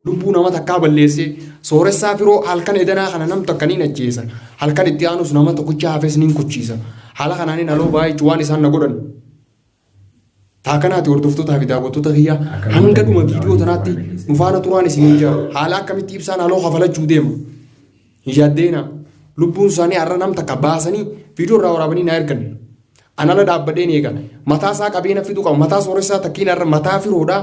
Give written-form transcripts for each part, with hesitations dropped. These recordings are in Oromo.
Lubbuu nama takkaa balleessee sooressaa firoo halkan edanaa kana nam takkaniin ajjeesa. Halkan itti aanus nama tokkicha hafes niin kuchiisa. Haala kanaanin aloo baay'ee waan isaan na godhan. Taakanaati hordoftoota fi daawwattoota kiyyaa hanga dhuma viidiyoo tanaatti nu faana turaan isin jira. Haala akkamitti ibsaan aloo hafalachuu deema. Yaaddeena lubbuun isaanii har'a nam takka baasanii viidiyoo irraa waraabanii na ergan. Anala dhaabbadheen eegan. Mataa isaa qabeena fiduu qaba. Mataa sooressaa takkiin har'a mataa firoodhaa.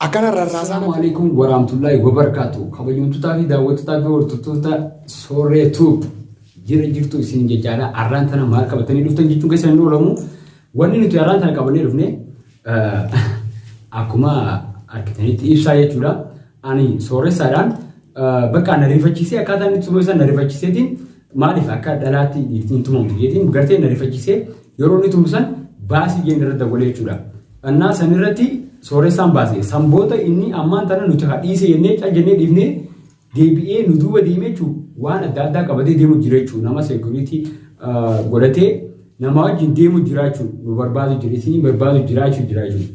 Akana rarraasaa. Assalamu alaikum warahmatullahi wabarakatuh. Kabajamtootaa fi daawwattootaa fi hordoftoota Sooree Tube jirtu isin jechaadha. Arraan tana maal qabatanii dhuftan jechuun keessa hin oolamu. Wanni nuti arraan tana qabannee dhufne akkuma argitanitti ibsaa jechuudha. Ani sooressaadhaan bakka na rifachiisee akkaataa inni tumuu isaa na rifachiiseetiin maaliif akka dhalaatti ittiin tumamu jechuun gartee na rifachiisee yeroo inni tumu san baasii geenye irratti dabalee jechuudha. Annaa san irratti sooressaan baasee samboota inni ammaan tana nuti hadhiise jennee jennee dhiifnee deebi'ee nu duuba deemee jechuun waan adda addaa qabatee deemu jira jechuun nama seekuriitii godhatee nama wajjin deemu jira jechuun nu barbaadu jira isin barbaadu jira jechuun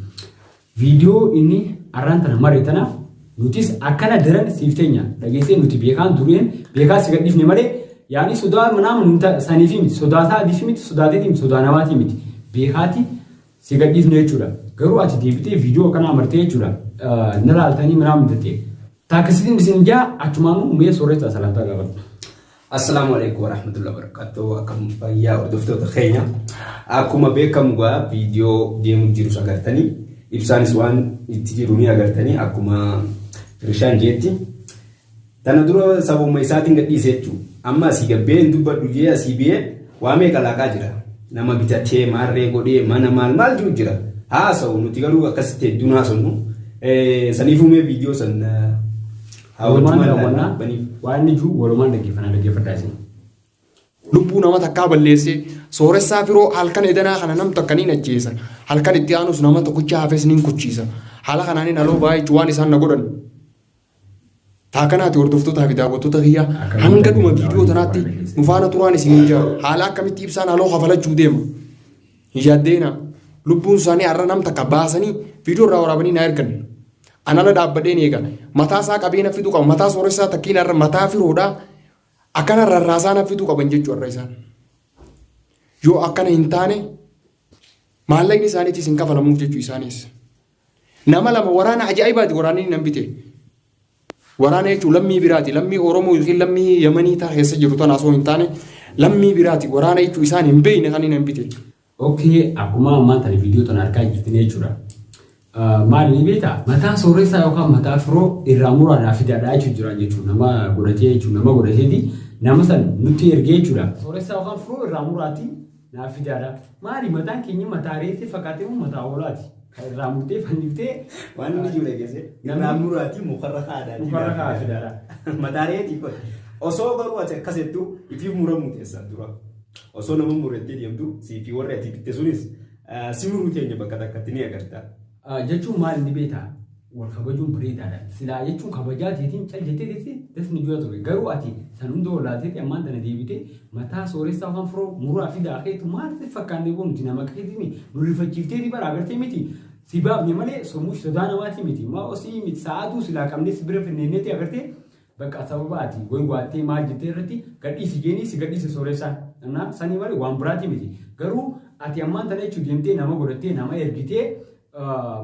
viidiyoo inni arraan tana maree tanaaf nutis akkana daran siifteenya dhageessee nuti beekaan dureen beekaa si gadhiifne malee yaani sodaa manaa saniifi miti sodaataa adiifi miti sodaateetii miti sodaa namaatii miti beekaati si gadhiifne jechuudha. Garuu ati deebitee viidiyoo kana amartee jechuudha. Na laaltanii manaa muddatee. Taakisitiin isin jaa achumaan uumee sooressa salaantaa gaafatu. Assalamu alaikum warahmatullahi wabarakatuh. Akkam fayyaa hordoftoota keenya. Akkuma beekamu gaa viidiyoo deemu jiru agartanii ibsaanis waan itti jiru ni agartanii akkuma Rishaan jeetti. Tana dura sababuma isaatiin gadhiisee jechuudha. Amma asii gabbee dubbadhu jee asii biyee waa meeqa laaqaa jira. Nama bitatee maarree godhee mana maal jiru jira. Haasa'u nuti garuu akkasitti hedduun haasofnu. Saniif uumee viidiyoo san hawwatumaan waan inni jiru walumaan dhaggeeffadhaa isin. Lubbuu nama takkaa balleessee sooressaa firoo halkan edanaa kana nam takkaniin ajjeesa. Halkan itti aanus nama tokkicha hafes niin kuchiisa. Haala kanaanin aloo baay'ee waan isaan na godhan. Taakanaati hordoftoota fi daawwattoota kiyyaa hanga dhuma viidiyoo tanaatti nu faana turaan isin jira. Haala akkamitti ibsaan aloo hafalachuu deema. Yaaddeena lubbuun isaanii har'a nam takka baasanii viidiyoo irraa waraabanii na ergan. Anala dhaabbadheen eegan. Mataa isaa qabeena fiduu qaba. Mataa sooressaa takkiin har'a mataa firoodhaa. Akkana rarraasaa na fiduu qaban jechuu har'a isaan. Yoo akkana hin taane maallaqni isaaniitis hin kafalamuuf jechuu isaanis. Nama lama waraana ajaa'ibaati waraanni nan bite. Waraana jechuun lammii biraati. Lammii Oromoo yookiin lammii Yamanii ta'a keessa jiru tana osoo hin taane lammii biraati. Waraana jechuun isaan hin beekne kan hin bite. Okay, akkuma ammaan tana viidiyoo tana argaa jirtan jechuudha. Maal ni beektaa? Mataa sooressaa yookaan mataa firoo irraa muraadhaa fidaadhaa jechuudha jechuudha. Nama godhatee jechuudha. Nama godhateeti nama san nutti ergee jechuudha. Sooressaa yookaan firoo irraa muraati naaf fidaadhaa. Maali mataan keenya mataa reetti fakkaatee moo mataa hoolaati? Kan irraa murtee fanniftee waan inni jiru eegese irraa muraati mukarra kaadhaa. Mukarra kaadhaa fidaadhaa. Mataa reetti kun osoo garuu ati akkasettu ifiif muramu teessan dura. Osoo nama murettee deemtu siifi warra ati bitte sunis simuruu teenya bakka takkatti ni agarta. Jechuun maal inni beektaa? Wal kabajuun bareedaadha. Silaa jechuun kabajaatiin caljettee dasni jira ture. Garuu ati san hunda wallaalteetti ammaan tana deebitee mataa sooressaa afaan firoo muraa fi daakheetu maal fakkaannee boonti nama keetiin nu rifachiifteeti bara agartee miti. Si baafne malee somuush sodaa namaati miti. Ma osii miti sa'aatuu silaa qabnee si bira finneenneetti agartee bakka sababa ati goywaattee maal jettee irratti gadhiisi jeenii si gadhiise sooressaan. Annaa sanii malee waan biraati miti. Garuu ati ammaan tana jechuun deemtee nama godhattee nama ergitee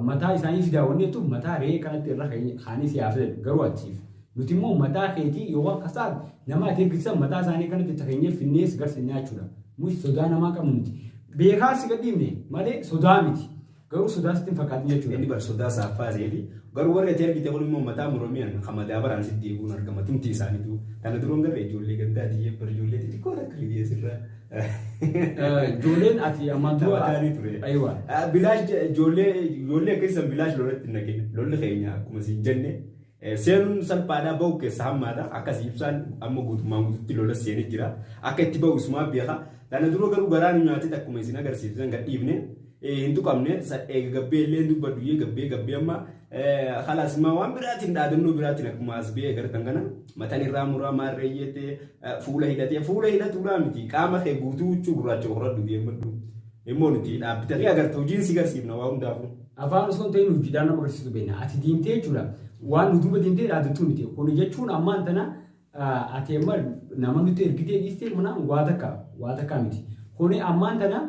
mataa isaanii fi daawwanneetu mataa re'ee kanatti irra kaanii siyaasa garuu achiif. Nuti immoo mataa keetii yookaan kasaa nama ati ergisan mataa isaanii kanatti takeenyee finnee si garsiisnee jechuudha. Mushi sodaa namaa qabu miti. Beekaa si gadhiifne malee sodaa miti. Garuu sodaa sitti hin fakkaatin jechuudha. Inni bar sodaa saaffaa seeti. Garuu warri ati ergite kun immoo mataa muramiyan hamadaa baraan sitti eeguun argama tumti isaaniitu. Kana duroon garee ijoollee gandaa diyyee bar ijoollee xixiqqoo akka liyyee sirraa. Ijoolleen ati ammaan dura taa'anii ture. Ayiwa. Bilaash ijoollee keessan bilaash lolatti naqee lolli keenya akkuma siin jenne seenuun salphaadhaa bahu keessa hammaadha akkasii ibsaan amma guutummaan guututti lola seenee jira akka itti bahu isumaa beeka. Kana dura garuu garaan nyaatee akkuma isin agarsiisan gadhiifne hindu qabne gabbee illee dubbadhu gabbee amma خلاص ما وان براتين دادنو براتين akkuma as bee gartan kana matan irraa muraa maarreeyyete fuula hidhate ulaamiti qaama kee guutuu gurraacha horadhu deemadhu immoo nuti dhaabbatanii agartuu jiinsi garsiifna waa hundaafu afaan osoo ta'in hojidaan nama agarsiisu beena ati diimtee jechuudha waan nu duuba deemtee dhaadattuu miti. Kun jechuun ammaan tana ati amma nama nuti ergitee dhiistee mana waa takka miti. Kun ammaan tana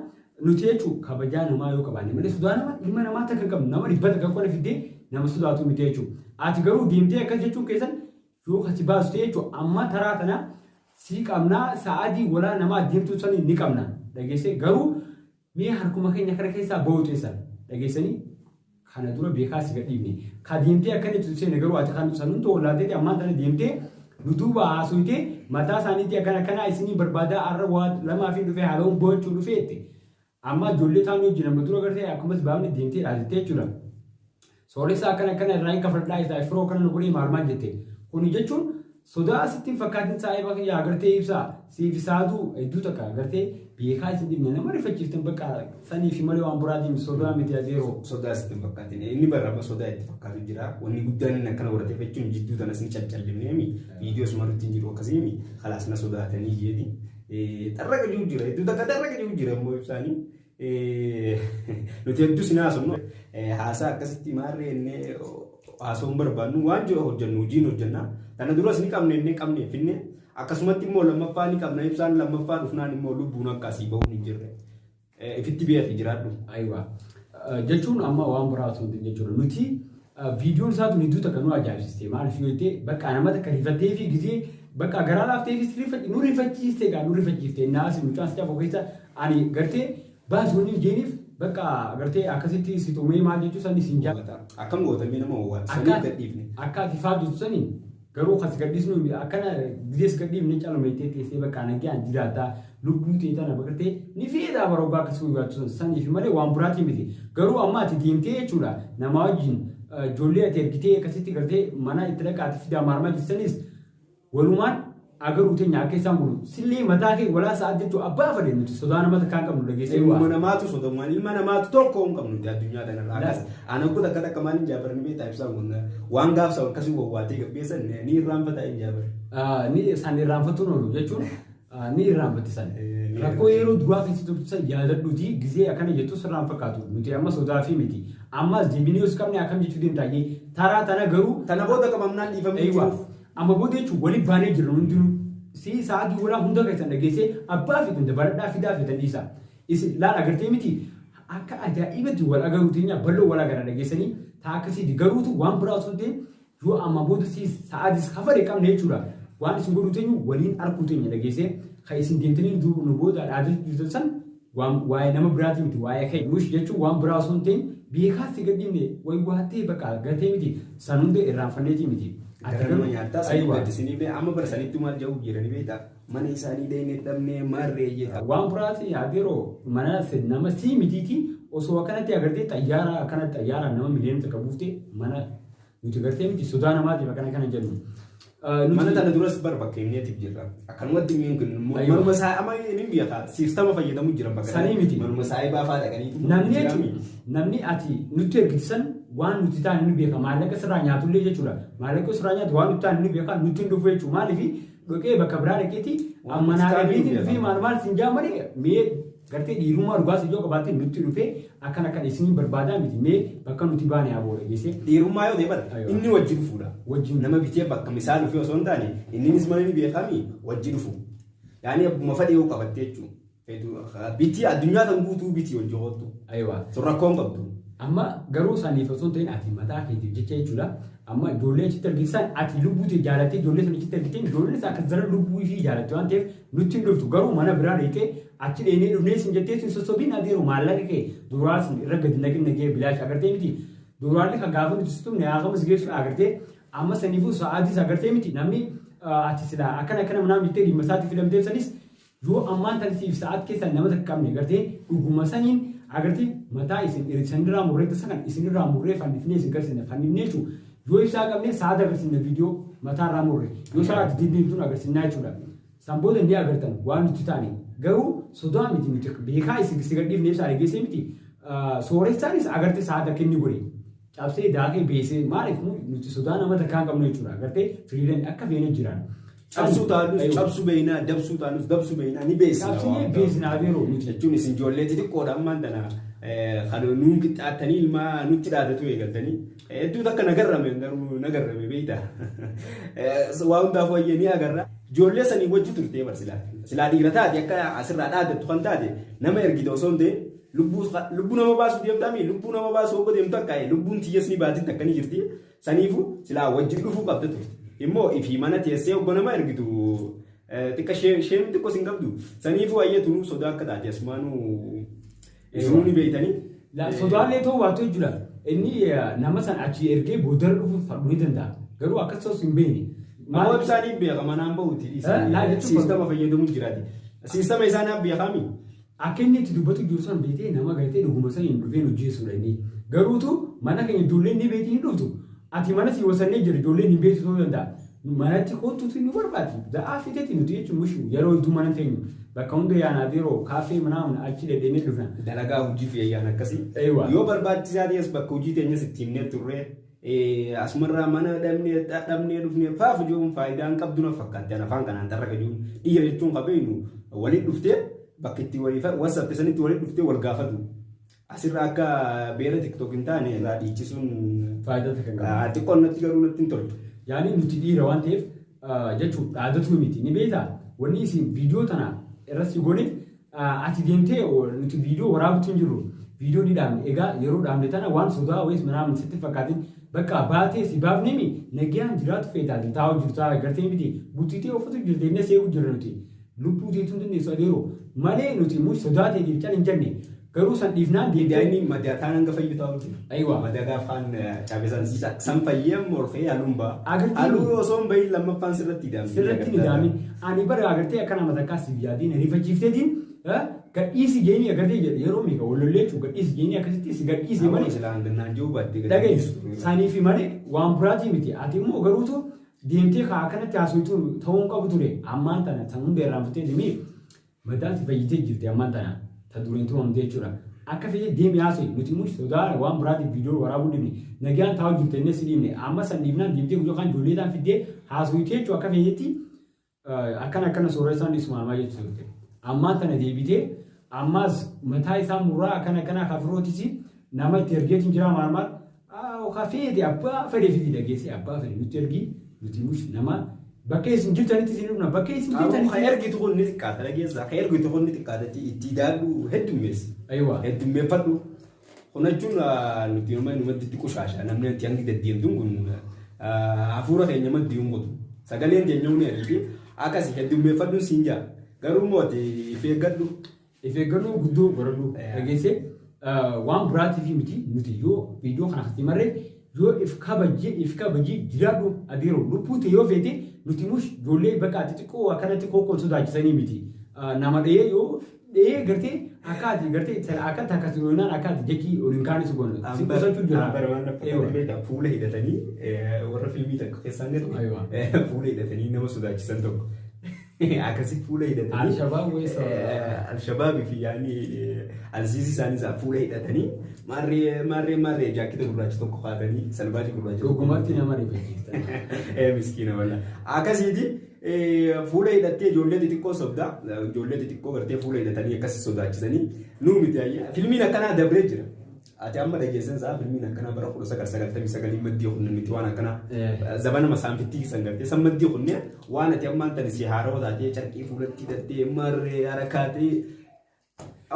nuti jechuun kabajaa namaa yoo qabaanne malee sodaa nama ilma namaa takka hin qabnu nama dhibbata kan qonna fiddee nama sodaatu miti jechuudha. Ati garuu deemtee akkas jechuun keessan yoo kasi baastu jechuudha amma taraa tana si qabnaa sa'aatii walaa namaa deemtuu sanii ni qabna dhageessee garuu mee harkuma keenya kara keessaa ba'uu teessan dhageessanii kana dura beekaa si gadhiifne ka deemtee akkanitti seene garuu ati kan sanuun ta'uu laatee ammaan tana deemtee nutuuba haasuytee mataa isaaniitti akkana isinii barbaadaa arra waa lamaa fi dhufee haaloon bo'achuu dhufeetti amma ijoollee taa'anii wajjin amma dura gartee akkumas baafne deemtee dhaadattee jechuudha. Sooressa akkana irraa hin kafadhaa isaa firoo kana nu godhee maarmaan jette kun jechuun sodaa asittiin fakkaatiin saa'ee bakka yaa agartee ibsaa siif isaatu hedduu takka agartee beekaa isin dhibne nama rifachiiftan bakka sanii fi malee waan buraatiin sodaa miti azeeroo. Sodaa asittiin fakkaatiin inni barraaba sodaa itti fakkaatu jira wanni guddaan inni akkana godhatee jechuun jidduu tanas ni caccallimneemi viidiyoo sumarutti hin jiru akkasiimi kalaas na sodaatanii jeeti xarraqa jiru jira hedduu takka xarraqa jiru jira immoo ibsaanii. Nuti hedduu sinaasumno haasaa akkasitti maarree inni haasawuun barbaadnu waan jiru hojjennu hojiin hojjenna kana duras ni qabne inni qabne finne akkasumatti immoo lammaffaa ni qabna ibsaan lammaffaa dhufnaan immoo lubbuun akkasii ba'uun hin jirre ifitti beekii jiraadhu. Ayiwa jechuun amma waan biraatu jechuudha nuti viidiyoon isaatu hedduu takka nu ajaa'ibsiiste maaliif yoo ta'e bakka nama takka rifattee fi gizee bakka garaa laaftee nu rifachiiste gaa nu rifachiifte naasi mucaan sicha fokeessa ani gartee baasonni jeeniif bakka agartee akkasitti si tumee maal jechuu sanii siin jaallata. Akkam gootamee nama hawwaatu sanii gadhiifne. Akka ati faatu sanii garuu kasi gadhiisnu akkana gidees gadhiifne calame teessee bakka nagaan jiraata lubbuu teetana bakka ni feedaa baroogaa akkasuma gaachuu sanii fi malee waan biraatii miti. Garuu amma ati deemtee jechuudha nama wajjin ijoollee ati ergitee akkasitti gartee mana itti dhaqaati fidaa maarmaa jirtanis walumaan agaruu teenya akka isaan bulu sillee mataa kee walaa sa'aat jechuun abbaa fadhe nuti sodaa nama takkaan qabnu dhageessee ilma namaatu sodamumaan ilma namaatu tokko hin qabnu addunyaa kanarraa akkas ana kun akka takka maaliin jaabarni beektaa ibsaan kun waan gaafsa akkasii wawwaatee gabbeessan ni irraanfataa hin jaabar. Ni isaan irraanfatuun oolu jechuun ni irraanfattisan rakkoo yeroo duraa keessi turtisan yaadadhuuti gizee akkana jettu sirraan fakkaatu nuti amma sodaa fi miti ammas deebinee os qabne akkam jechuu deemtaayee taraa tana garuu tana booda qabamnaan dhiifamee jiruuf. Amma booda jechuun waliin baanee jiru hundinuu si sa'aatii walaa hunda keessan dhageessee abbaa fi gunda baradhaa fidaa fi dandiisa. Isin laal agartee miti akka ajaa'ibatti wal agaruu teenya bal'oo wal agara dhageessanii taa akkasiiti garuutu waan biraa osoo ta'e yoo amma booda si sa'aatis hafaree qabne jechuudha. Waan isin godhuu teenyu waliin arguu teenya dhageessee kan isin deemtanii nu booda dhaadatu san waa'ee nama biraatii miti waa'ee kee nush jechuun waan biraa osoo ta'e beekaatti gadhiifne wayi waattee bakka gartee miti san hunda irraanfanneetii miti. Agarama nyaataa sanii gaddisanii bee amma barsanitti maal jedhu jiranii beektaa mana isaanii deemee dhabnee maarree jedha. Waan biraati adeeroo mana nama sii mitiiti osoo akkanatti agartee xayyaara akkanatti xayyaara nama miliyoona takka buuftee mana nuti gartee miti sodaa namaatiif akkana kana jedhu. Mana tana duras bakka himneetiif jirra. Akkanumatti himeen kun manuma isaa amma inni beekaa siistama fayyadamu jira bakka sanii miti. Manuma isaa baafaa dhaqanii. Namni ati nutti ergisisan waan nuti ta'an ni beeka maallaqa sirraa nyaatullee jechuudha. Maallaqa sirraa nyaatu waan nuti ta'an ni beeka nuti hin dhufu jechuudha. Maaliif dhokee bakka biraa dhaqeeti amma naagabiitiin fi maal siin jaamanii mee gartee dhiirummaa dhugaas ijoo qabaatte nutti dhufee akkana kan isin barbaadaa miti mee bakka nuti baane abooda geesse. Dhiirummaa yoo ta'e inni wajji dhufuudha. Wajjin nama bitee bakka misaal dhufee osoo hin taane inninis mana ni beekami wajji dhufu. Yaani abbuma fadhii yoo qabatte jechuudha. Bitii addunyaa kan guutuu bitii wajji hoottu. Ayiwa. Rakkoon qabdu. Amma garuu isaaniif osoo ta'in ati mataa keetiif jecha jechuudha. Amma ijoollee achitti argisan ati lubbuuti jaalattee ijoollee sana achitti argitee ijoolleen akka zara lubbuu fi jaalatte waan ta'eef nutti hin dhuftu garuu mana biraa dheetee achi dheenee dhufnee sin jettee sin sossobiin adeemu maallaqa kee duraas irra gadi nagee bilaash agartee miti duraallee kan gaafa nuti situmne haakamas geessu agartee amma saniifuu sa'aatis agartee miti namni ati silaa akkana manaa mittee dhimma isaatti filamtee sanis yoo ammaan tanisiif sa'aat keessan nama takka qabne agartee dhuguma saniin agartee mataa isinirraa murreetta sanan isinirraa murree fannifnee isin garsiisne fannifnee jechuudha. Yoo ibsaa qabne sa'aat agarsiisne viidiyoo mataarraa murre yoo sa'aat diddiimtuun agarsiisnaa jechuudha. Sanboota ni agartan waan nuti taane garuu sodaa miti miti beekaa isin gadhiifnee ibsaa dhageessee miti sooressaanis agartee sa'aat akka inni godhe cabsee daakee beesee maaliif nuti sodaa nama takkaan qabnu jechuudha. Agartee firiidan akka beena jiran. Cabsuu taanus cabsuu beeknaa dabsuu taanus dabsuu beeknaa ni beesina. Cabsuu beeknaa beeroo nuti jechuun isin ijoollee xixiqqoodha ammaan tana kan nuun qixxaattanii ilmaa nutti dhaadatu eegaltanii hedduu takka nagarrame garuu nagarrame beeyta waa hundaaf wayyanii agarra ijoollee sanii wajji turtee silaa dhiira taate akka asirraa dhaadattu kan taate nama ergite osoo hin ta'in lubbuu nama baasuu deemtaami lubbuu nama baasuu obbo deemtu akka lubbuun tiyyas ni baatin akkanii jirti saniifu silaa wajji dhufuu qabda ture immoo ifii mana teessee obbo nama ergitu xiqqa sheen xiqqoo sin qabdu saniifu wayyatu sodaa akka taate asumaanuu isinuu ni beeytanii. Sodaalee ta'uu waatu jira inni nama san achi ergee boodara dhufuuf farduu ni danda'a garuu akkasumas hin beekne. Maal isaanii beeka manaan bahuuti siistama fayyadamuun jiraati siistama isaanii beekami. Akka inni itti dubbatu jiru san beekee nama gartee dhuguma san hin dhufeen hojjeessuudha inni garuutu mana keenya ijoolleen ni beektii hin dhuftu ati mana si wasannee jira ijoolleen hin beektu ta'uu danda'a. Manatti kootuutu ni barbaadi za'aa fiteetti nuti jechuun mushu yeroo hedduu mana teenyu bakka hunda yaanaa yeroo kaafee manaa achi deddeemee dhufna. Dalagaa hojii fi ayyaan akkasii yoo barbaachisaa ta'es bakka hojii teenyas itti himnee turre asumarraa mana dhabnee dhufnee faaf ijoon faayidaan qabdu na fakkaatti afaan kanaan tarra gajuun dhiira jechuun qabeenu waliin dhuftee bakka itti walii WhatsApp sanitti waliin dhuftee wal gaafatu. Asirraa akka beera TikTok hin taane irraa dhiichisuun faayidaa takka hin qabu. Xiqqoon natti garuu natti hin toltu. Yaani nuti dhiira waan ta'eef jechuun dhaadatu miti ni beektaa wanni isin viidiyoo tana irratti goone ati deemtee nuti viidiyoo waraabutti hin jirru viidiyoo ni dhaabne egaa yeroo dhaabne tana waan sodaa wayis manaa sitti fakkaatin bakka baatee si baafnemi nagaan jiraatu feetaati taa'u jirtu agartee miti butiitee uffatu jirtee seequ jirra nuti lubbuu teetuun dandeessu adeeroo malee nuti mush sodaatee dirchan hin jenne garuu san dhiifnaan deebi'anii madataan hanga fayyadu ta'uu jiru. Aywa. Madagaa faan caabesan san fayyam morfee alumba. Aluu osoo hin bahin lammaffaan sirratti hidhaami. Sirratti hidhaami. Ani bara agartee akkana matakkaa sibiyaadiin rifachiifteetiin gadhiisi geenii agartee jedhe yeroo miika walollee jechuun gadhiisi geenii akkasitti si gadhiisi malee. Silaan gannaan jiru baatee gadhiisu. Sanii fi malee waan biraatii miti. Ati immoo garuutu deemtee akkanatti haasawutu ta'uu qabu ture. Ammaan tana san hunda irraanfattee deemee mataan si fayyitee jirti ammaan tana. Taduriintu hamtee jechuudha. Akka fayyee deemee haasa'e nuti mush sodaa waan biraatiif viidiyoo waraabuu dhibne nagaan taa'u jirtu inni si dhibne amma san dhiibnaan deemtee yookaan ijoolleedhaan fiddee haasawitee jechuudha akka fayyeetti akkana sooressaan dhisumamaa jechuudha. Ammaan tana deebitee ammas mataa isaa murraa akkana kafirootis nama itti ergeetiin jira maal kafeeti abbaa fedhee fiti dhageessee abbaa fedhee nutti ergi nuti mush nama bakka isin jirtanitti isin dhufna bakka isin jirtanitti kan ergitu kun ni xiqqaata dhageessa kan ergitu kun ni xiqqaatatti itti daadhu heddummeessi. Aywa. Heddummeeffadhu kun jechuun nuti yommuu numatti itti qushaasha namni itti hangi deddeemtuun kun hafuura keenya maddi hungutu sagaleen keenya huni ergi akkasii heddummeeffadhuun siin jaa garuu mooti ifeeggadhu. Ifeeggadhu guddoo godhadhu dhageessee waan biraatiif miti nuti yoo viidiyoo kana akkasii marree yoo if kabajii jiraadhu adeeroo lubbuu ta'e yoo feete nuti mush ijoollee bakka ati xiqqoo akkanatti kokkoon sodaachisanii miti nama dhahee yoo dhahee gartee akkaati gartee akkatti akkasii yoonaan akkaati jechi oliin kaanis goonu si qusachuu jira. Fuula hidhatanii warra fiilmii tokko keessaan gadi fuula hidhatanii nama sodaachisan tokko. Akkasii fuula hidhatanii Al-Shabaab wayisa Al-Shabaab fi yaani alsiisi isaanii fuula hidhatanii marree jaakkita gurraacha tokko kaatanii salbaati gurraacha dhugumatti nama rifachiisa. Miskiina walla akkasiiti fuula hidhattee ijoollee xixiqqoo sobdaa ijoollee xixiqqoo gartee fuula hidhatanii akkasii sodaachisanii nuu miti ayyaa filmiin akkanaa dabree jira. Ati amma dhageessan isaa filmiin akkanaa bara 1999 maddii hundi miti waan akkanaa zabana masaanfittii sangartee san maddii hundi waan ati ammaan tani si haaroo taatee carqii fuulatti hidhattee marree harakaatee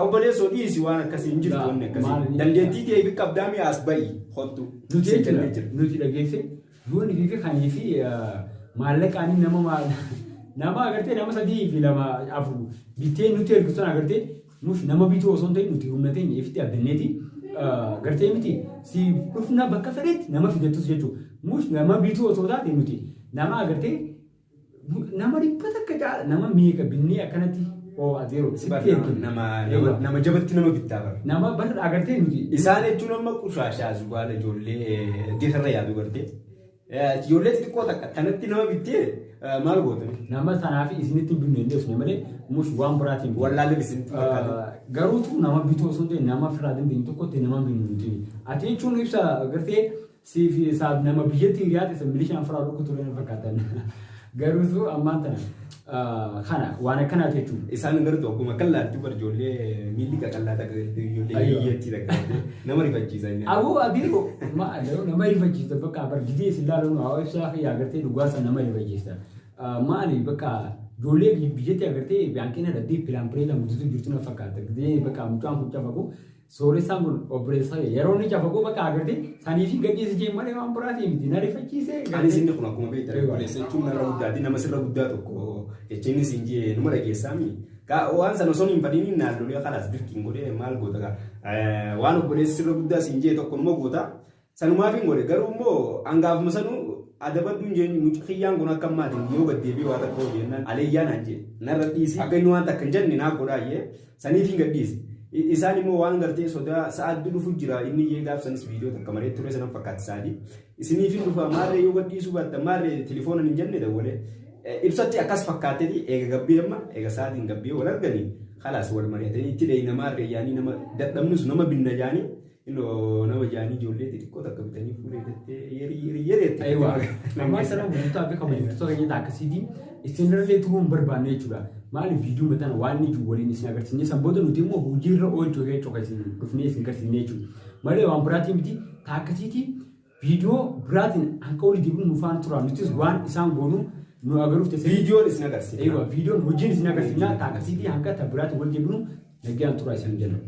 awwaaleessoo dhiisi waan akkasii hin jirtu wanni akkasii dandeettii ta'ee fi qabdaamii as ba'i hottu. Nuti dhageesse yoonni fi kanii fi maallaqaanii nama agartee nama sadii fi lama afur bittee nuti ergisan agartee mush nama bituu osoo hin ta'in nuti humna teenya ifitti abdanneeti. Gartee miti si dhufna bakka fedhetti nama fidattus jechuudha. Mush nama bituu osoo taate nuti nama agartee nama dhibbata akka caala nama meeqa binnee akkanatti adeeroo sitti ergina. Nama jabatti nama bittaa bara. Nama bara agartee nuti. Isaan jechuun amma qushaashaa zubaala ijoollee deesarra yaadu gartee. Ijoollee xixiqqoo takka kanatti nama bittee maal gootani? Nama sanaa fi isinitti binnu hin deessu malee mush waan biraatiin. Wallaalee isinitti fakkaata. Garuutu nama bituu osoo ta'e nama firaa dandeenyu tokkotti nama binnu nuti. Ati jechuun ibsa gartee siif nama biyyatti hiriyaate isa milishaan firaa dhukku ture fakkaatan. Garuu su ammaan tana kana waan akkanaati jechuudha. Isaan garuu akkuma kallaatti ijoollee miilli qaqallaata ijoollee hiyyeetti dhaqaate nama rifachiisa. Aboo abiiroo nama rifachiisa bakka barjitee isin ilaaluun haa ibsaa fi agartee dhugaasa nama rifachiisa. Maali bakka ijoollee biyyatti agartee baankiin adda pilaan pireela mututu jirtu na fakkaata. Bakka mucaan kun cafaku sooressaan kun obboleessa yeroo inni cafaku bakka agartee sanii fi gadhiisi jee malee waan biraatii miti na rifachiise. Anis inni kun akkuma beektan obboleessa jechuun narra guddaati nama sirra guddaa tokko jechuun isin jee numa dhageessaami. Waan sana osoo hin fadhiin naannolee kalaas dirqiin godhee maal goota waan obboleessi sirra guddaa isin jee tokko numa goota sanumaaf hin godhe garuu immoo hangaafuma sanuu adabadduun jeen muciyyaan kun akka maatiin yoo gaddeebii waa tokko jennaan aleeyyaan hanje narra dhiisi akka inni waan takka hin jenne naa godhaayyee saniif hin gadhiisi. Isaan immoo waan gartee sodaa sa'aatti dhufu jira inni yee gaafsanis viidiyoo takka maree ture sanan fakkaatti isaanii isiniif hin dhufa maarree yoo gadhiisuu baatta maarree telefoona hin jenne dawwalee ibsatti akkas fakkaateeti eega gabbee amma eega sa'aatiin gabbee wal arganii khalaas wal mari'atanii itti dheeyi namaarree yaanii nama dadhabnus nama binna jaanii innoo nama jaanii ijoollee xixiqqoo takka bitanii fuudhee jettee yereetti. Ayiwa amma sana wantoota akka mallattoo keenyatti akkasiitiin isinirree turuun barbaanne jechuudha. Maali viidiyoo mataan waan ijuu waliin isin agarsiisne sanboota nuti immoo hojiirra oolchuu kee coqa isin dhufnee isin agarsiisne jechuudha. Malee waan biraatiin miti taakkasiitii viidiyoo biraatiin hanqa olii dibuun nufaan tura nutis waan isaan goonuu nu agaruuf ta'e viidiyoon isin agarsiisa. Ayiwa viidiyoon hojiin isin agarsiisna taakkasiitii hanqa biraatiin wal dibuun nagaan tura isin jenna.